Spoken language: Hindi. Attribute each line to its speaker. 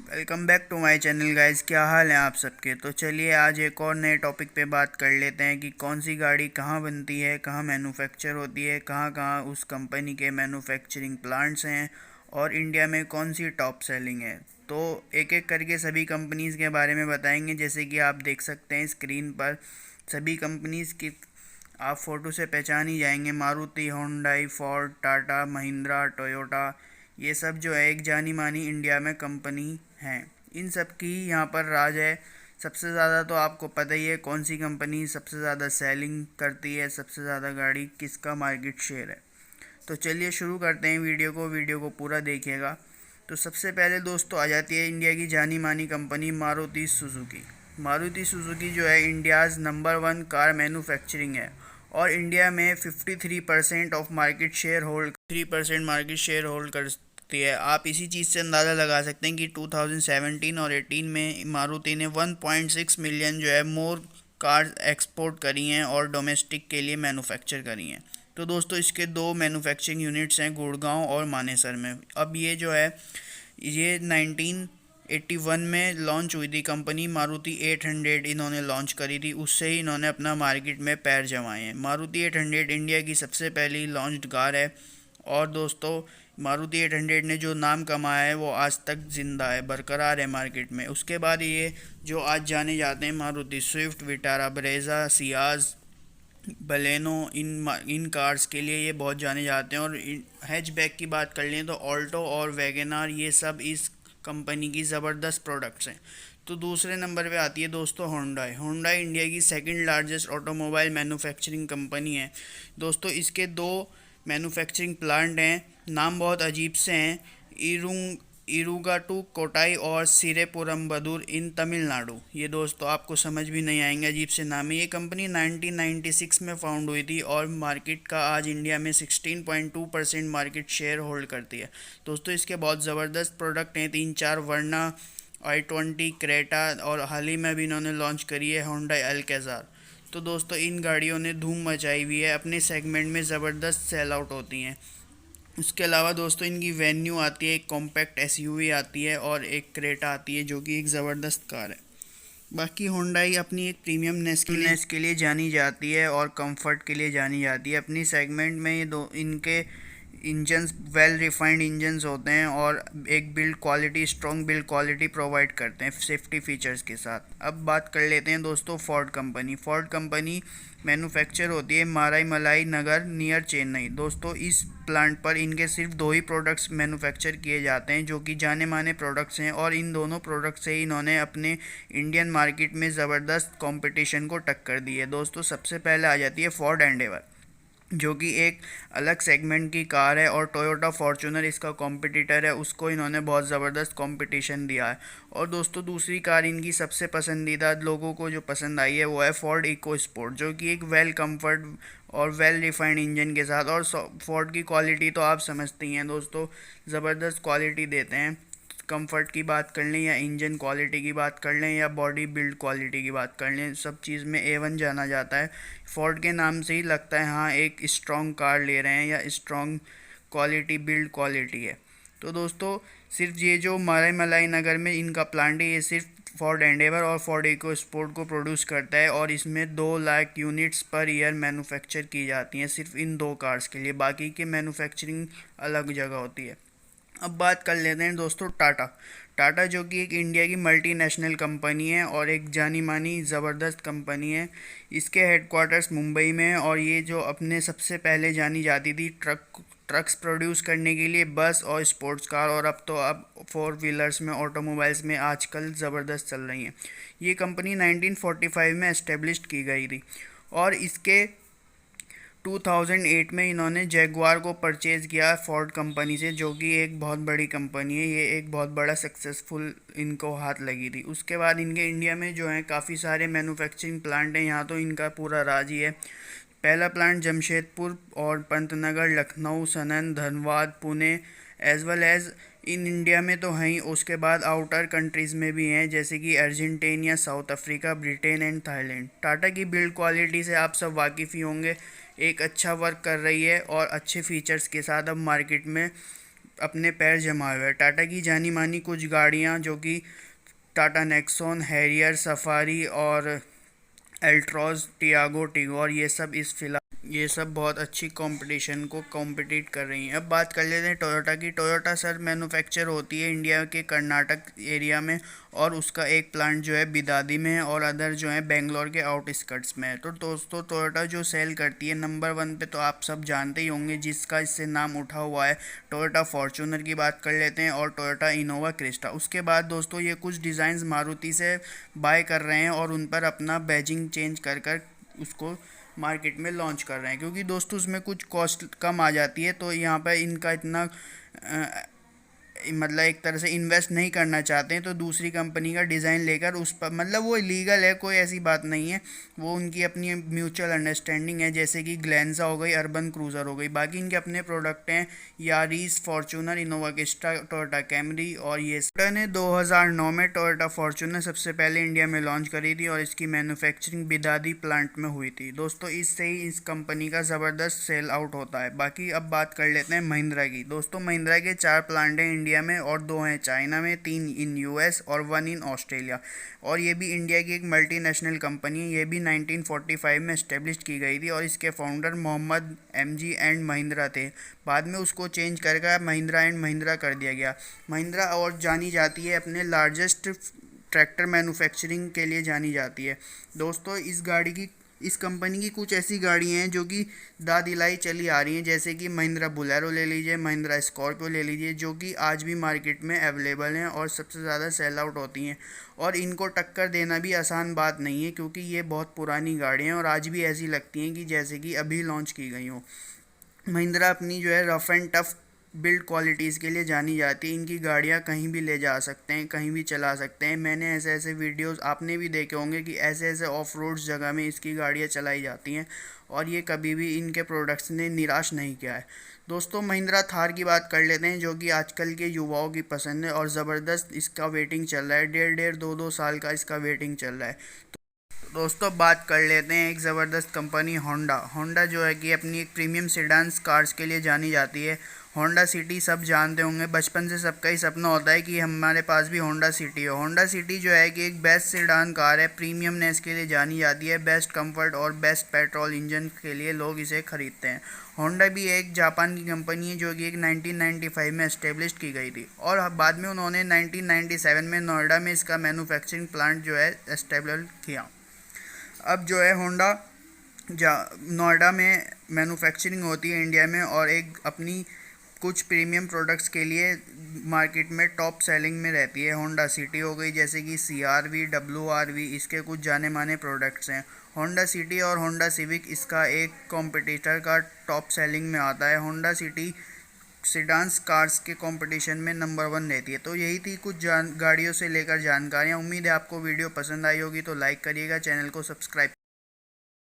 Speaker 1: Welcome back to my channel guys. क्या हाल है आप सबके। तो चलिए आज एक और नए टॉपिक पे बात कर लेते हैं कि कौन सी गाड़ी कहाँ बनती है, कहाँ मैन्युफैक्चर होती है, कहाँ कहाँ उस कंपनी के मैन्युफैक्चरिंग प्लांट्स हैं और इंडिया में कौन सी टॉप सेलिंग है। तो एक एक करके सभी कंपनीज़ के बारे में बताएंगे। जैसे कि आप देख सकते हैं स्क्रीन पर सभी कंपनीज़ की आप फ़ोटो से पहचान ही जाएंगे। Maruti, Hyundai, Ford, Tata, Mahindra, Toyota, ये सब जो है एक जानी मानी इंडिया में कंपनी हैं। इन सब की यहाँ पर राज है। सबसे ज़्यादा तो आपको पता ही है कौन सी कंपनी सबसे ज़्यादा सेलिंग करती है, सबसे ज़्यादा गाड़ी किसका मार्केट शेयर है। तो चलिए शुरू करते हैं वीडियो को पूरा देखिएगा। तो सबसे पहले दोस्तों आ जाती है इंडिया की जानी मानी company Maruti Suzuki. Maruti Suzuki जो है इंडियाज़ नंबर 1 कार मैन्युफैक्चरिंग है और इंडिया में 53% of market share hold 3% market share hold करती है। आप इसी चीज़ से अंदाज़ा लगा सकते हैं कि 2017 और 18 में मारुति ने 1.6 मिलियन जो है मोर कार्स एक्सपोर्ट करी हैं और डोमेस्टिक के लिए मैन्युफैक्चर करी हैं। तो दोस्तों इसके दो मैन्युफैक्चरिंग यूनिट्स हैं गुड़गांव और मानेसर में। अब ये 1981 में लॉन्च हुई थी कंपनी। मारुति 800 इन्होंने लॉन्च करी थी, उससे ही इन्होंने अपना मार्केट में पैर जमाए हैं। मारुति 800 इंडिया की सबसे पहली लॉन्च्ड कार है और दोस्तों मारुति 800 ने जो नाम कमाया है वो आज तक ज़िंदा है, बरकरार है मार्केट में। उसके बाद ये जो आज जाने जाते हैं Maruti Swift, Vitara, Brezza, Ciaz, Baleno, इन कार्स के लिए ये बहुत जाने जाते हैं। और हैचबैक की बात कर लें तो ऑल्टो और वैगनार ये सब इस कंपनी की ज़बरदस्त प्रोडक्ट्स हैं। तो दूसरे नंबर पे आती है दोस्तों होंडाई। होंडाई इंडिया की second largest automobile manufacturing company है। दोस्तों इसके दो मैन्युफैक्चरिंग प्लांट हैं, नाम बहुत अजीब से हैं, इरुंग इरुगाटू कोटाई और सिरेपुरम्बदूर इन तमिलनाडु। ये दोस्तों आपको समझ भी नहीं आएंगे, अजीब से नाम है। ये कंपनी 1996 में फाउंड हुई थी और मार्केट का आज इंडिया में 16.2% मार्केट शेयर होल्ड करती है। दोस्तों इसके बहुत ज़बरदस्त प्रोडक्ट हैं, 3-4 वर्ना, i20, क्रेटा और हाल ही में भी इन्होंने लॉन्च करी है होंडा अल्केज़ार। तो दोस्तों इन गाड़ियों ने धूम मचाई हुई है, अपने सेगमेंट में ज़बरदस्त सेल आउट होती हैं। उसके अलावा दोस्तों इनकी वेन्यू आती है, एक कॉम्पैक्ट एसयूवी आती है और एक क्रेटा आती है जो कि एक ज़बरदस्त कार है। बाकी होंडाई अपनी एक प्रीमियमनेस के लिए जानी जाती है और कंफर्ट के लिए जानी जाती है। अपनी सेगमेंट में ये दो इनके इंजन्स वेल रिफाइंड इंजन्स होते हैं और एक build quality, strong build quality provide करते हैं सेफ्टी फीचर्स के साथ। अब बात कर लेते हैं दोस्तों Ford company. Ford company manufacture होती है माराईमलाई नगर नियर चेन्नई। दोस्तों इस प्लांट पर इनके सिर्फ दो ही प्रोडक्ट्स मैन्युफैक्चर किए जाते हैं जो कि जाने माने प्रोडक्ट्स हैं और इन दोनों प्रोडक्ट्स से ही इन्होंने अपने इंडियन मार्केट में ज़बरदस्त कंपटीशन को टक्कर दी है। दोस्तों सबसे पहले आ जाती है फोर्ड एंडेवर जो कि एक अलग सेगमेंट की कार है और टोयोटा फॉर्च्यूनर इसका कॉम्पिटिटर है, उसको इन्होंने बहुत ज़बरदस्त कंपटीशन दिया है। और दोस्तों दूसरी कार इनकी सबसे पसंदीदा लोगों को जो पसंद आई है वो है फोर्ड इको स्पोर्ट, जो कि एक वेल कंफर्ट और वेल रिफाइंड इंजन के साथ। और फोर्ड की क्वालिटी तो आप समझते ही हैं दोस्तों, ज़बरदस्त क्वालिटी देते हैं। कंफर्ट की बात कर लें या इंजन क्वालिटी की बात कर लें या बॉडी बिल्ड क्वालिटी की बात कर लें, सब चीज़ में A1 जाना जाता है। फोर्ड के नाम से ही लगता है हाँ एक स्ट्रॉन्ग कार ले रहे हैं या स्ट्रॉन्ग क्वालिटी बिल्ड क्वालिटी है। तो दोस्तों सिर्फ ये जो मलाई नगर में इनका प्लांट है ये सिर्फ फोर्ड एंडेवर और फोर्ड इको स्पोर्ट को प्रोड्यूस करता है और इसमें 2 lakh units per year manufacture की जाती हैं सिर्फ इन दो कार्स के लिए। बाकी की मैन्युफैक्चरिंग अलग जगह होती है। अब बात कर लेते हैं दोस्तों टाटा। टाटा जो कि एक इंडिया की मल्टीनेशनल कंपनी है और एक जानी मानी ज़बरदस्त कंपनी है। इसके हेडक्वार्टर्स मुंबई में है और ये जो अपने सबसे पहले जानी जाती थी ट्रक्स प्रोड्यूस करने के लिए, बस और स्पोर्ट्स कार, और अब 4 व्हीलर्स में, ऑटोमोबाइल्स में आजकल ज़बरदस्त चल रही हैं। ये कंपनी 1945 में एस्टेब्लिश्ड की गई थी और इसके 2008 में इन्होंने जैगुआर को परचेज़ किया फोर्ड कंपनी से, जो कि एक बहुत बड़ी कंपनी है। ये एक बहुत बड़ा सक्सेसफुल इनको हाथ लगी थी। उसके बाद इनके इंडिया में जो है काफ़ी सारे मैन्युफैक्चरिंग प्लांट हैं, यहाँ तो इनका पूरा राज ही है। पहला प्लांट जमशेदपुर और पंतनगर, लखनऊ, सनन, Dhanbad, Pune as well as in India में तो हैं ही। उसके बाद आउटर कंट्रीज़ में भी हैं जैसे कि Argentina, south Africa, Britain and Thailand. Tata की बिल्ड क्वालिटी से आप सब वाकिफ़ ही होंगे, एक अच्छा वर्क कर रही है और अच्छे फीचर्स के साथ अब मार्केट में अपने पैर जमाए हुए हैं। टाटा की जानी मानी कुछ गाड़ियाँ जो कि टाटा नेक्सॉन, हैरियर, सफारी और एल्ट्रॉज, टियागो, टिगोर, ये सब बहुत अच्छी कंपटीशन को कॉम्पिटिट कर रही हैं। अब बात कर लेते हैं टोयोटा की। टोयोटा सर मैन्युफैक्चर होती है इंडिया के कर्नाटक एरिया में, और उसका एक प्लांट जो है बिदादी में है और अदर जो है बेंगलोर के आउटस्कर्ट्स में है। तो दोस्तों टोयोटा जो सेल करती है नंबर वन पे तो आप सब जानते ही होंगे, जिसका इससे नाम उठा हुआ है। टोयोटा फॉर्च्यूनर की बात कर लेते हैं और टोयोटा इनोवा क्रिस्टा। उसके बाद दोस्तों ये कुछ डिज़ाइंस मारुति से बाय कर रहे हैं और उन पर अपना बैजिंग चेंज कर कर उसको मार्केट में लॉन्च कर रहे हैं, क्योंकि दोस्तों उसमें कुछ कॉस्ट कम आ जाती है। तो यहाँ पर इनका इतना मतलब एक तरह से इन्वेस्ट नहीं करना चाहते हैं, तो दूसरी कंपनी का डिज़ाइन लेकर उस पर, मतलब वो लीगल है, कोई ऐसी बात नहीं है, वो उनकी अपनी म्यूचुअल अंडरस्टैंडिंग है। जैसे कि ग्लेंजा हो गई, अर्बन क्रूज़र हो गई। बाकी इनके अपने प्रोडक्ट हैं Yaris, Fortuner, Innova Crysta, Toyota Camry और ये टोयोटा ने 2009 में टोयोटा फॉर्च्यूनर सबसे पहले इंडिया में लॉन्च करी थी और इसकी मैन्युफैक्चरिंग बिदादी प्लांट में हुई थी। दोस्तों इससे ही इस कंपनी का ज़बरदस्त सेल आउट होता है। बाकी अब बात कर लेते हैं महिंद्रा की। दोस्तों महिंद्रा के 4 प्लांट हैं इंडिया में और 2 हैं चाइना में, 3 इन यूएस और 1 इन ऑस्ट्रेलिया। और ये भी इंडिया की एक मल्टीनेशनल कंपनी है। ये भी 1945 में इस्टेब्लिश की गई थी और इसके founder Mohammed MG and Mahindra थे। बाद में उसको चेंज करके महिंद्रा एंड महिंद्रा कर दिया गया। महिंद्रा और जानी जाती है अपने लार्जेस्ट ट्रैक्टर मैन्युफैक्चरिंग के लिए जानी जाती है। दोस्तों इस कंपनी की कुछ ऐसी गाड़ियाँ हैं जो कि दादिलाई चली आ रही हैं, जैसे कि महिंद्रा बुलेरो ले लीजिए, महिंद्रा स्कॉर्पियो ले लीजिए, जो कि आज भी मार्केट में अवेलेबल हैं और सबसे ज़्यादा सेल आउट होती हैं। और इनको टक्कर देना भी आसान बात नहीं है, क्योंकि ये बहुत पुरानी गाड़ियाँ हैं और आज भी ऐसी लगती हैं कि जैसे कि अभी लॉन्च की गई हो। महिंद्रा अपनी जो है rough and tough build qualities के लिए जानी जाती है। इनकी गाड़ियाँ कहीं भी ले जा सकते हैं, कहीं भी चला सकते हैं। मैंने ऐसे ऐसे वीडियोस आपने भी देखे होंगे कि ऐसे ऐसे ऑफ रोड जगह में इसकी गाड़ियाँ चलाई जाती हैं और ये कभी भी इनके प्रोडक्ट्स ने निराश नहीं किया है। दोस्तों महिंद्रा थार की बात कर लेते हैं, जो कि आजकल के युवाओं की पसंद है और ज़बरदस्त इसका वेटिंग चल रहा है। डेढ़ 2 साल का इसका वेटिंग चल रहा है। दोस्तों बात कर लेते हैं एक ज़बरदस्त कंपनी होंडा जो है कि अपनी एक प्रीमियम सेडान्स कार्स के लिए जानी जाती है। होंडा सिटी सब जानते होंगे, बचपन से सबका ही सपना होता है कि हमारे पास भी होंडा सिटी हो। होंडा सिटी जो है कि एक बेस्ट सेडान कार है, प्रीमियमनेस के लिए जानी जाती है, बेस्ट कंफर्ट और बेस्ट पेट्रोल इंजन के लिए लोग इसे खरीदते हैं। होंडा भी एक जापान की कंपनी है जो कि एक 1995 में इस्टेब्लिश की गई थी और बाद में उन्होंने 1997 में नोएडा में इसका मैन्युफैक्चरिंग प्लांट जो है इस्टेब्लिश किया। अब जो है होंडा नोएडा में मैन्युफैक्चरिंग होती है इंडिया में, और एक अपनी कुछ प्रीमियम प्रोडक्ट्स के लिए मार्केट में टॉप सेलिंग में रहती है। होंडा सिटी हो गई, जैसे कि CR-V, WR-V, इसके कुछ जाने माने प्रोडक्ट्स हैं। होंडा सिटी और होंडा सिविक इसका एक कॉम्पिटिटर का टॉप सेलिंग में आता है। होंडा सिटी सेडान्स कार्स के कंपटीशन में नंबर 1 रहती है। तो यही थी कुछ गाड़ियों से लेकर जानकारियाँ। उम्मीद है आपको वीडियो पसंद आई होगी, तो लाइक करिएगा, चैनल को सब्सक्राइब